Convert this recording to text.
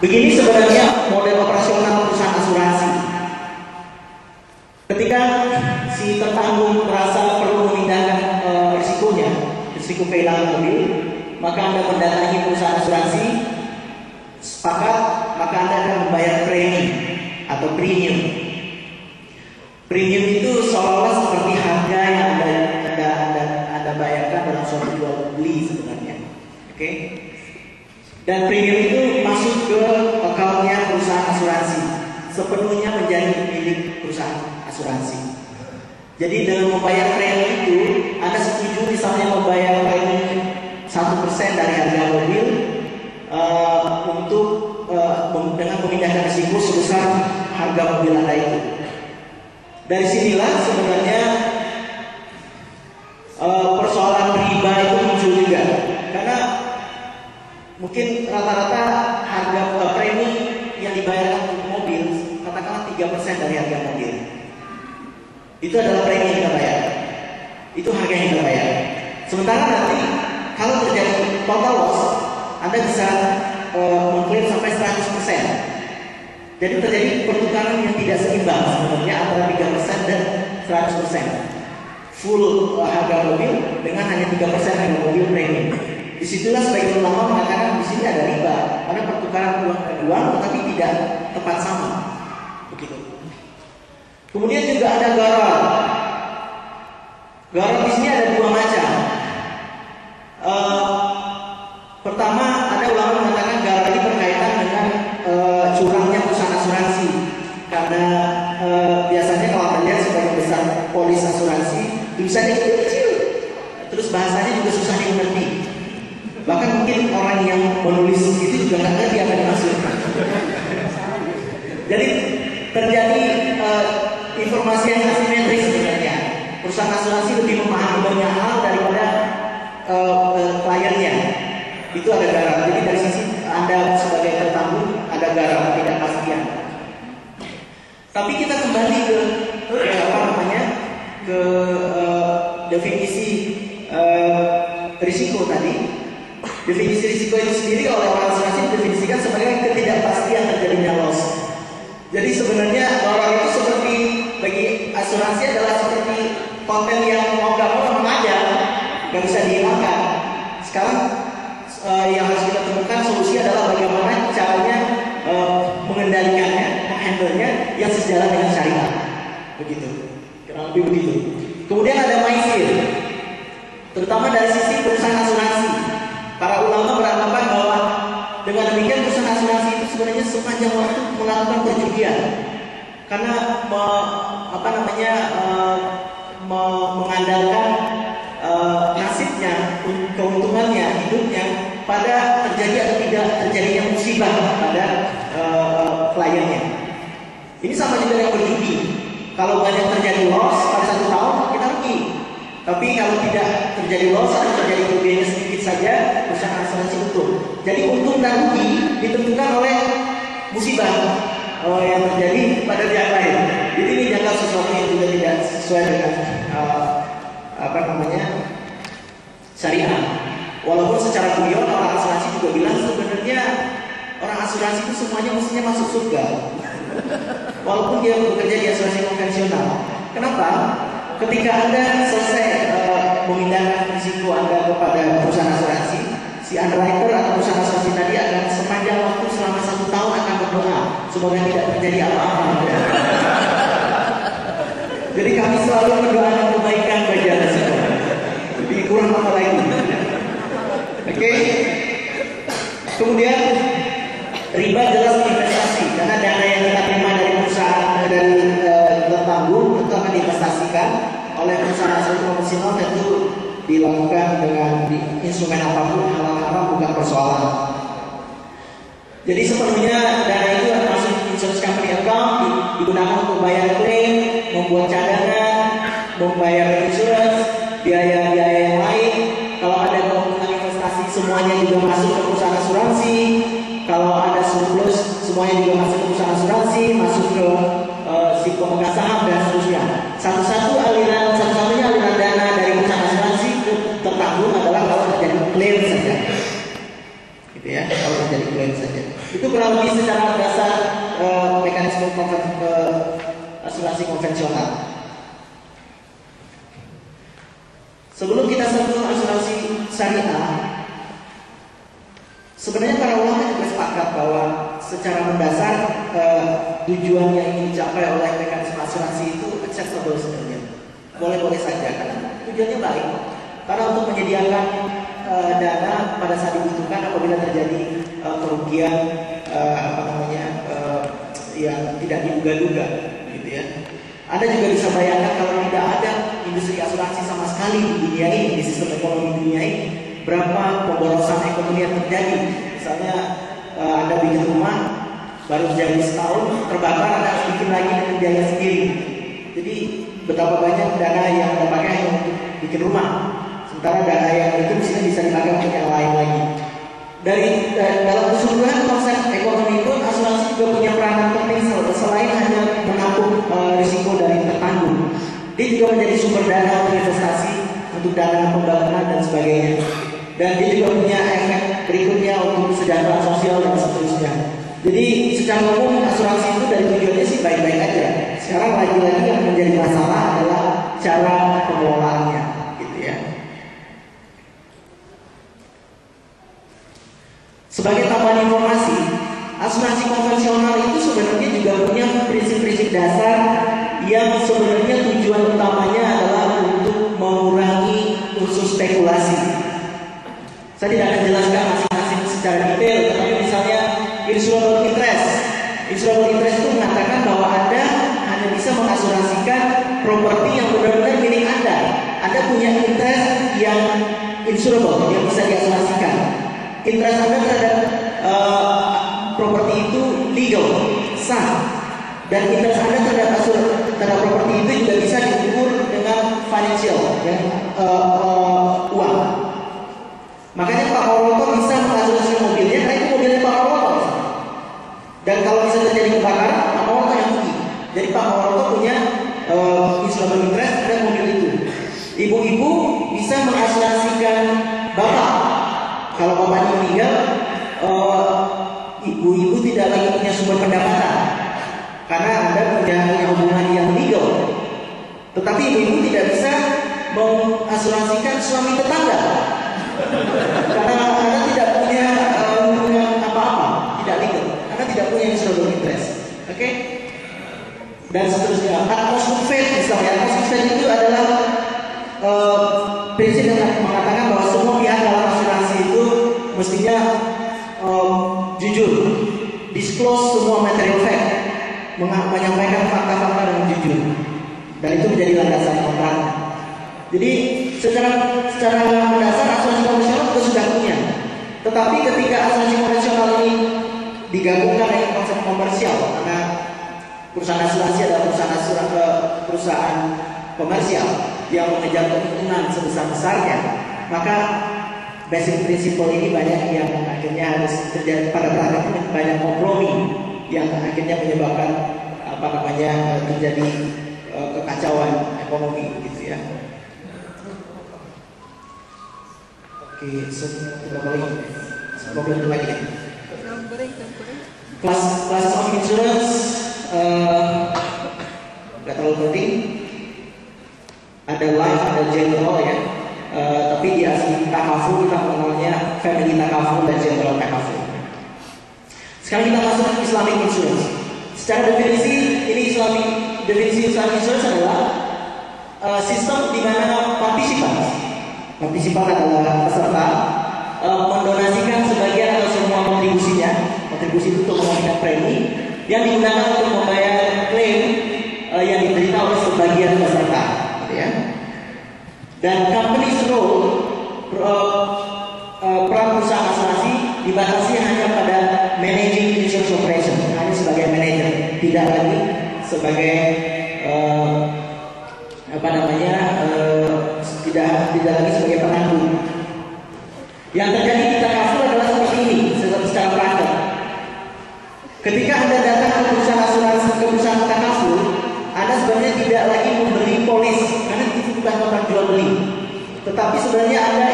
Begini sebenarnya model operasional perusahaan asuransi. Ketika si tertanggung merasa perlu memindahkan risikonya, risiko kehilangan mobil, maka Anda mendatangi perusahaan asuransi, sepakat, maka Anda akan membayar premi atau premium. Premium itu seolah-olah seperti harga yang Anda bayarkan dalam suatu jual beli sebenarnya. Oke? Dan premium itu masuk ke akunnya perusahaan asuransi, sepenuhnya menjadi milik perusahaan asuransi. Jadi dengan membayar premi itu, Anda setuju misalnya membayar premi 1% dari harga mobil untuk dengan memindahkan risiko sebesar harga mobil Anda itu. Dari sinilah sebenarnya persoalan riba itu muncul juga, karena mungkin rata-rata harga premi yang dibayarkan untuk mobil katakanlah 3% dari harga mobil. Itu adalah premi yang kita bayar. Itu harga yang kita bayar. Sementara nanti kalau terjadi total loss, Anda bisa mengklaim sampai 100%. Jadi terjadi pertukaran yang tidak seimbang sebenarnya antara 3% dan 100%. Full harga mobil dengan hanya 3% harga mobil premi. Disitulah sebagian ulama mengatakan di sini ada riba, karena pertukaran uang dan uang tetapi tidak tepat sama. Begitu. Kemudian juga ada gharar. Gharar di sini ada dua macam. Pertama, ada ulama mengatakan gharar ini berkaitan dengan curangnya perusahaan asuransi, karena biasanya kalau Anda lihat sebagian besar polis asuransi tulisannya kecil, terus bahasanya juga susah dimengerti. Bahkan mungkin orang yang menulis itu juga nggak ngerti apa yang dimaksud. Jadi terjadi informasi yang asimetris sebenarnya. Perusahaan asuransi lebih memahami banyak hal daripada kliennya. Itu ada gharar. Jadi dari sisi Anda sebagai tertanggung ada gharar, tidak pastian. Tapi kita kembali ke ke definisi risiko tadi. Definisi risiko itu sendiri oleh orang asuransi didefinisikan sebagai ketidakpastian terjadinya loss. Jadi sebenarnya gharar itu seperti bagi asuransi adalah seperti konten yang mau nggak mau memang ada, nggak bisa dihilangkan. Sekarang yang harus kita temukan solusi adalah bagaimana caranya mengendalikannya, menghandlenya yang sejalan dengan syariat. Begitu, kurang lebih begitu. Kemudian ada maisir, terutama dari sisi perusahaan asuransi. Para ulama beranggapan bahwa dengan demikian perusahaan asuransi itu sebenarnya sepanjang waktu melakukan perjudian, karena mengandalkan nasibnya, keuntungannya, hidupnya pada terjadi atau tidak terjadinya musibah pada kliennya. Ini sama juga dengan berjudi. Kalau banyak terjadi loss pada 1 tahun, kita rugi. Tapi kalau tidak terjadi loss atau terjadi kerugiannya sedikit saja, perusahaan asuransi untung. Jadi untung dan rugi ditentukan oleh musibah yang terjadi pada pihak lain. Jadi ini dianggap sesuatu yang juga tidak sesuai dengan syariah. Walaupun secara guyon orang asuransi juga bilang sebenarnya orang asuransi itu semuanya mestinya masuk surga. Walaupun dia bekerja di asuransi konvensional. Kenapa? Ketika Anda selesai memindahkan risiko Anda kepada perusahaan asuransi, si underwriter atau perusahaan asuransi tadi akan sepanjang waktu selama 1 tahun akan berdoa semoga tidak terjadi apa-apa. Jadi kami selalu mendoakan kebaikan bagi Anda semua. Jadi kurang apa lagi? Oke. Kemudian riba jelas investasi, karena dana yang kita terima dari perusahaan dari tertanggung itu akan diinvestasikan oleh perusahaan asuransi konvensional, tentu dilakukan dengan instrumen apapun, halal haram bukan persoalan. Jadi sepenuhnya dana itu masuk insurance company account, digunakan untuk bayar klaim, membuat cadangan, membayar insurance, biaya-biaya yang lain. Kalau ada keuntungan investasi semuanya juga masuk ke perusahaan asuransi. Kalau ada surplus semuanya juga masuk ke perusahaan asuransi, masuk ke si pemegang saham dan seterusnya. Satu-satunya aliran dana dari perusahaan asuransi tertanggung adalah kalau terjadi klaim saja. Gitu ya, kalau terjadi klaim saja. Itu kurang lebih secara dasar mekanisme asuransi konvensional. Sebelum kita sentuh asuransi syariah, sebenarnya para ulama juga sepakat bahwa secara mendasar tujuan yang ingin dicapai oleh mekanisme asuransi itu acceptable sebenarnya. Boleh-boleh saja karena tujuannya baik. Karena untuk menyediakan dana pada saat dibutuhkan apabila terjadi kerugian yang tidak diduga-duga, gitu ya. Anda juga bisa bayangkan kalau tidak ada industri asuransi sama sekali di dunia ini, di sistem ekonomi dunia ini, berapa pemborosan ekonomi yang terjadi. Misalnya Anda bikin rumah baru jadi setahun terbakar, Anda harus bikin lagi dengan biaya sendiri. Jadi betapa banyak dana yang Anda pakai untuk bikin rumah, sementara dana yang itu bisa dipakai untuk yang lain lagi. Dalam keseluruhan konsep ekonomi pun asuransi juga punya peranan penting selain hanya menampung risiko dari tertanggung. Dia juga menjadi sumber dana untuk investasi, untuk dana pembangunan dan sebagainya. Dan dia juga punya efek berikutnya untuk kesejahteraan sosial dan seterusnya. Jadi secara umum asuransi itu dari tujuannya sih baik-baik aja. Sekarang lagi-lagi yang menjadi masalah adalah cara pengelolaannya, gitu ya. Sebagai tambahan informasi, asuransi konvensional itu sebenarnya juga punya prinsip-prinsip dasar yang sebenarnya tujuan utamanya adalah untuk mengurangi unsur spekulasi. Saya tidak akan jelaskan masing-masing secara detail, tetapi misalnya insurable interest. Insurable interest itu mengatakan bahwa Anda hanya bisa mengasuransikan properti yang benar-benar milik Anda. Anda punya interest yang insurable, yang bisa diasuransikan. Interest Anda terhadap properti itu legal, sah, dan interest Anda terhadap properti itu juga bisa diukur dengan financial, ya, uang. Makanya Pak Moroto bisa mengasuransi mobilnya karena itu mobilnya Pak Moroto. Dan kalau bisa terjadi kebakaran, Pak Moroto yang rugi. Jadi Pak Moroto punya insurable interest dan mobil itu. Ibu-ibu bisa mengasuransikan bapak. Kalau bapaknya meninggal, ibu-ibu tidak lagi punya sumber pendapatan karena Anda punya hubungan yang legal. Tetapi ibu-ibu tidak bisa mengasuransikan suami tetangga karena Anda tidak punya hubungan apa-apa, tidak legal. Anda tidak punya insurable interest. Oke? Dan seterusnya. Atmospheric faith misalnya. Atmospheric faith itu adalah prinsip yang mengatakan bahwa semua pihak dalam asuransi itu mestinya jujur, disclose semua material fact, menyampaikan fakta-fakta dengan jujur, dan itu menjadi landasan kontrak. Jadi secara mendasar asuransi konvensional itu sudah punya. Tetapi ketika asuransi konvensional ini digabungkan dengan konsep komersial, karena perusahaan asuransi adalah perusahaan komersial yang mengejar keuntungan sebesar-besarnya, maka basic principle ini banyak yang akhirnya harus terjadi pada prakteknya, banyak kompromi yang akhirnya menyebabkan terjadi kekacauan ekonomi, gitu ya. Oke, problem lagi. Class of insurance nggak terlalu penting. Ada life, ada general ya. Tapi di asli takaful kita mengenalnya family takaful dan general takaful. Sekarang kita masuk ke Islamic insurance. Secara definisi ini definisi Islamic insurance adalah sistem di mana partisipan adalah peserta mendonasikan sebagian atau semua kontribusinya. Kontribusi itu untuk mengalihkan premi yang digunakan untuk membayar klaim yang diterima oleh sebagian peserta. Ya. Dan company's role, peran perusahaan asuransi dibatasi hanya pada managing insurance operation, hanya sebagai manajer, tidak lagi sebagai tidak lagi sebagai penanggung. Yang terjadi di takaful adalah seperti ini, secara praktek. Ketika Anda datang ke perusahaan asuransi, ke perusahaan takaful, Anda sebenarnya tidak lagi membeli polis karena itu bukan kontrak jual beli, tetapi sebenarnya Anda